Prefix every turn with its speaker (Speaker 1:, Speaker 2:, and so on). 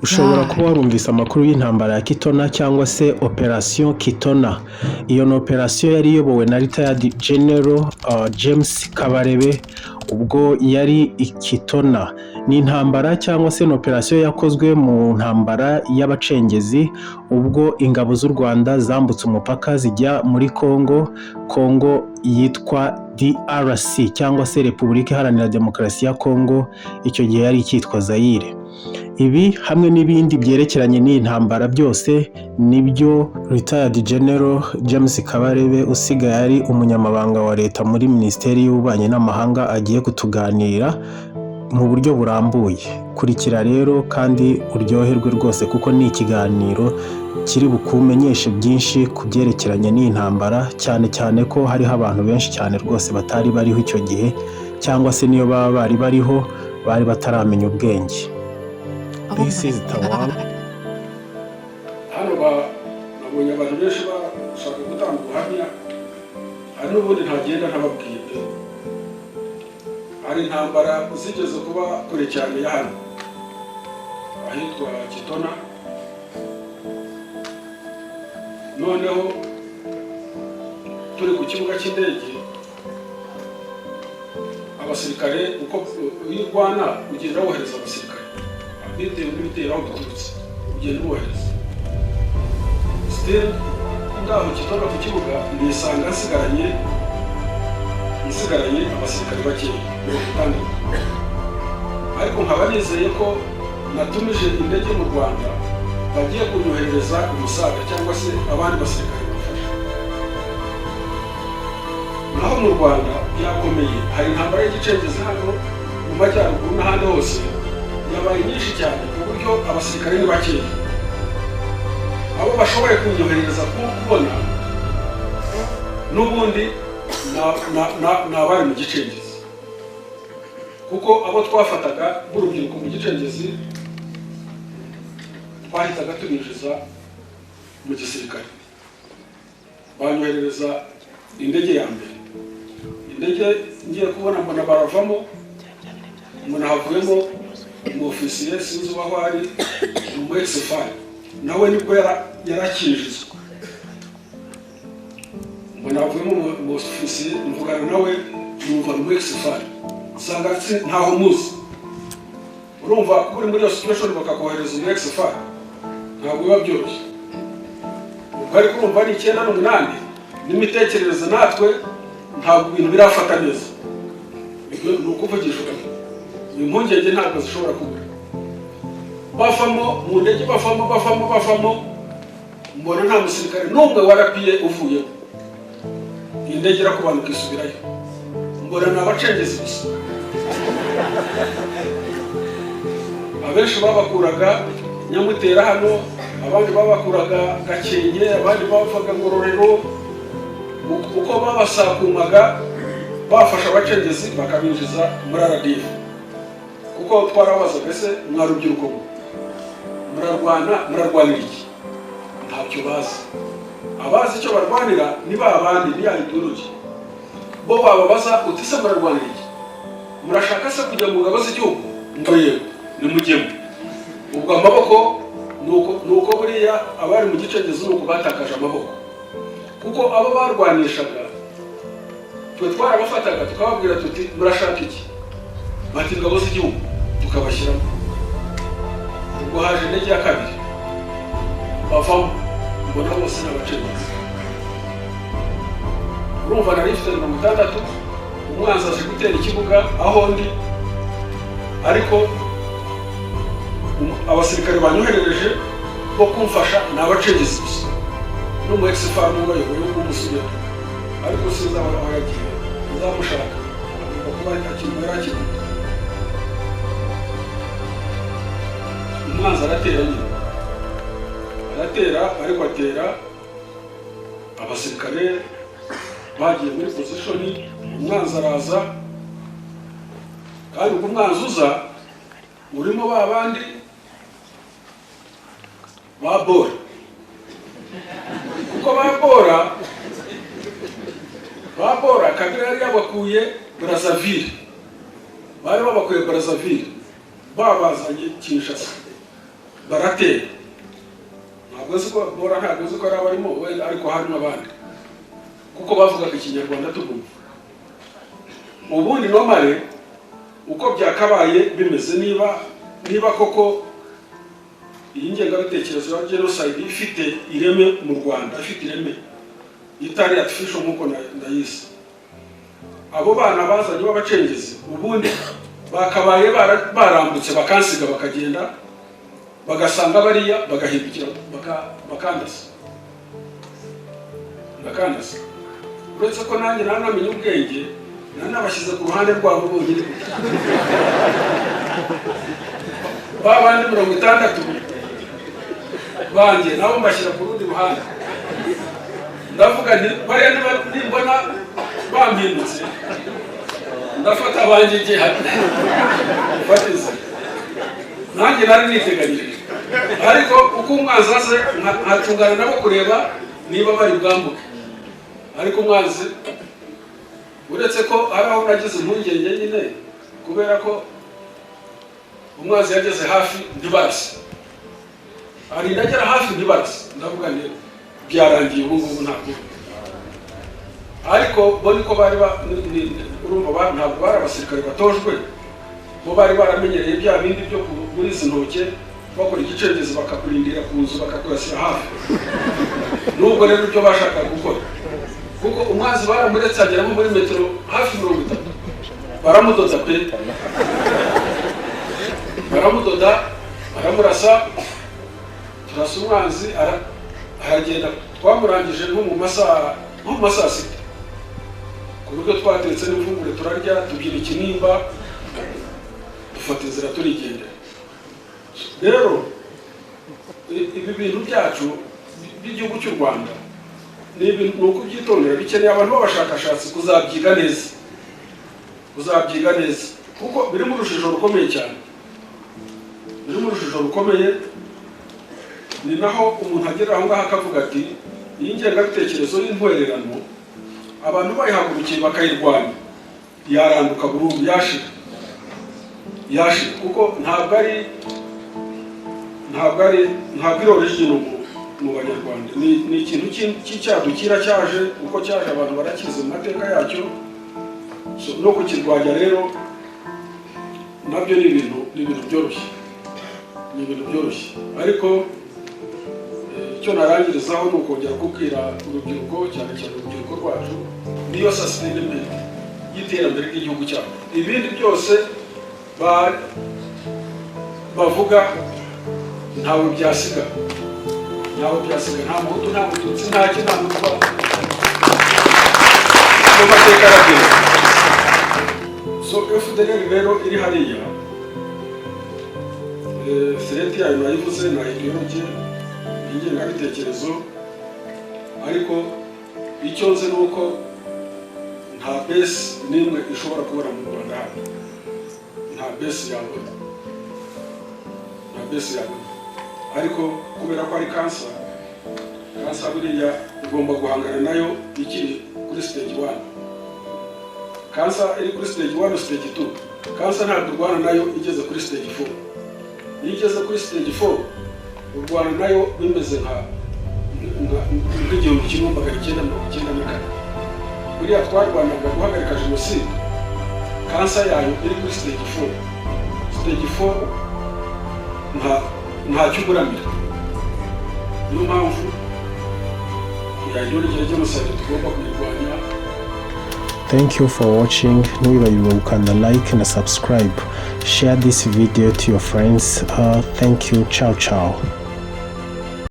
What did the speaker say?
Speaker 1: ushobora kuba warumvise amakuru y'intambara ya Kitona cyangwa se Operation Kitona. Iyo ni operation yari iyobowe na retired General James Kabarebe ubwo yari Kitona. Ni intambara cyangwa se ni operation yakozwe mu ntambara y'abacengezi ubwo ingabo z'u Rwanda zambutse umupaka zijya muri Kongo yitwa DRC cyangwa se Repubulika Iharanira Demokarasi ya Kongo, icyo gihe yari cyitwa Zaire. Ibi hamwe n'ibindi byerekeranye n'iyi ntambara byose nibyo retired General James Kabarebe usigaye ari umunyamabanga wa leta muri Minisiteri y'Ububanyi n'Amahanga agiye kutuganirira mu buryo burambuye. Kurikira rero kandi uryoherwe rwose kuko ni ikiganiro kiri bukumenyeshe byinshi ku byerekeranye n'iyi ntambara, cyane cyane ko hariho abantu benshi cyane rwose batari bariho icyo gihe, cyangwa se niyo baba bari bariho bari bataramenya ubwenge. This is the one.
Speaker 2: Hano nabonye abantu benshi bashaka gutanga ubuhamya, hari n'ubundi ntagenda ntababwiye pe. Hari intambara zigeze kuba kure cyane ya hano ahitwa Kitona. Noneho turi ku kibuga cy'indege, abasirikare uko iyo Rwanda ugenda wohereza abasirikare bitewe n'ibitero aho biturutse, ugenda ubohereza. Still ngaho Kitona ku kibuga nisanga nsigaranye abasirikare bakeya kandi ariko nkaba nizeye ko natumije indege mu Rwanda bagiye kunyohereza umusaga cyangwa se abandi basirikare bafasha. Naho mu Rwanda byakomeye, hari intambara y'igicengezi hano mu majyaruguru n'ahandi hose yabaye nyinshi cyane ku buryo abasirikare ni bakeya. Abo bashoboye kunyohereza kubona n'ubundi n'abari mu gicengezi, kuko abo twafataga b'urubyiruko mu gicengezi twahitaga tubinjiza mu gisirikare. Banyohereza indege ya mbere, indege ngiye kubona mbona baravamo, umuntu havuyemo umufisiye sinzi ubaho ari mu ex-fire, nawe nibwo yarakinjizwa. Mbona havuyemo umufisiye mvugana nawe numva mu ex-fire, nsanga ntaho muzi. Urumva kuri muri iyo situation bakakohereza mu ex-fire ntabwo biba byoroshye. Ubwo ariko urumva ni 9 n'umunani n'imitekerereze natwe ntabwo ibintu birafata neza. Ni ukuvugisha ukuri, impungenge ntabwo zishobora kubura. Bavamo mu ndege, bavamo mbona nta musirikare n'umwe warapiye uvuyeho. Indege irakubanuka isubirayo, mbona ni abacengezi gusa. Abenshi babakuraga Nyamutera hano, abandi babakuraga Gakenke, abandi bavaga Ngororero. Uko babasakumaga bafasha abacengezi bakabinjiza muri RDF, kuko twarabazaga ese mwarubyiruko murarwanira iki? Ntabyo bazi. Abazi icyo barwanira ni babandi ni ya ideology. Bo bababaza uti se murarwanira iki? Murashaka se kujya mu ngabo z'igihugu? Ngo yego nimujyemo. Ubwo amaboko nuko buriya abari mu gicengezi nuko batakaje amaboko, kuko abo barwanishaga twe twarabafataga tukababwira tuti murashaka iki? Bati ingabo z'igihugu, tukabashyiramo. Ubwo haje indege ya kabiri, bavamo mbona bose n'abacengezi. Urumva nari mfite 60, umwanzi aje gutera ikibuga aho ndi, ariko abasirikare banyoherereje bo kumfasha n'abacengezi gusa n'umu ex-fire n'ubayoboye w'umusubira, ariko sinzi aho yagiye, nzamushaka kuba yari. Umwanzi aratera nyine, ariko atera abasirikare bagiye muri position. Umwanzi araza, kandi ubwo umwanzi uza urimo babandi babora, kuko babora Kabila yari yabakuye Brazzaville, bari babakuye Brazzaville babazanye Kinshasa. baratera, ntabwo nzi ko Bora ntabwo nzi ko ari abarimo wenda, ariko harimo abandi kuko bavugaga ikinyarwanda tugumva. Ubundi nomare uko byakabaye bimeze, niba koko iyi ngengabitekerezo ya genocide ifite ireme mu Rwanda, ifite ireme itari artificial nk'uko ndayise, abo bana bazanye b'abacengezi ubundi bakabaye barambutse bakansiga bakagenda bagasanga bariya bagahindukira bakandasa. Uretse ko nanjye nanamenye ubwenge nanabashyize ku ruhande rwabo bonyine, babandi 60 banjye nabo mbashyira ku rundi ruhande. Ndavuga nti bariya nimbona bampindutse ndafata abanjye igihe fatiza, nanjye nari niteganyije, ariko uko umwanzi aze nkatungana nabo kureba niba bari bwambuke. Ariko umwanzi, uretse ko hari aho nagize impungenge nyine, kubera ko umwanzi yageze hafi ntibarase, arinda agera hafi ntibarase, ndavuga nti byarangiye ubu ngubu ntabwo. Ariko bo niko bari urumva ntabwo bari abasirikare batojwe, bo bari baramenyereye bya bindi byo muri izi ntoke, bakora igicengezi bakakurindira ku nzu bakakurasira hafi. Nubwo rero ibyo bashakaga gukora, kuko umwanzi baramuretse agera muri metero hafi 30, baramudoda pe, baramudoda baramurasa, turasa umwanzi aragenda. Twamurangije nko mu masaha 6, ku buryo twatetse n'imfungure turarya, tubyina ikinimba, dufata inzira turigendera. Rero ibi bintu byacu by'igihugu cy'u Rwanda ni ibintu nuko byitondera, bikeneye abantu b'abashakashatsi kuzabyiga neza, kuko biri mu rujijo rukomeye cyane, ni naho umuntu agera aho ngaho akavuga ati iyi ngengabitekerezo y'intwererano abantu bayihagurukiye bakayirwanya yaranduka burundu, yashira, kuko ntabwo ari origine mu Banyarwanda, ni ikintu cy'icyadukira cyaje, uko cyaje abantu barakize mu mateka yacyo. No kukirwanya rero nabyo ni ibintu byoroshye, ariko icyo narangirizaho ni ukongera kubwira urubyiruko, cyane urubyiruko rwacu, niyo sustainability y'iterambere ry'igihugu cyacu. Ibindi byose bavuga ntawe byasiga, nta muhutu, nta mututsi, nta mutwa mu mateka aragera. So FDLR rero iri hariya, sereti yayo nayivuze, na ideology, ingengabitekerezo, ariko icyo nzi ni uko nta base n'imwe ishobora kubura mu Rwanda hano, nta base yabona, ariko kubera ko ari kansa buriya ugomba guhangana nayo ikiri kuri stage 1. Kansa iri kuri stage 1, stage 2, kansa ntabwo urwana nayo igeze kuri stage 4. Iyo igeze kuri stage 4 urwana nayo bimeze nk'igihumbi kimwe 1994. Buriya twarwanaga guhagarika jenoside, kansa yayo iri kuri stage 4 ntacyo uburamira. Niyo mpamvu yayirya genocide tugomba kuyirwanya.
Speaker 1: Thank you for watching. Ntiwibagirwe gukanda like na subscribe. Share this video to your friends. Thank you. Ciao.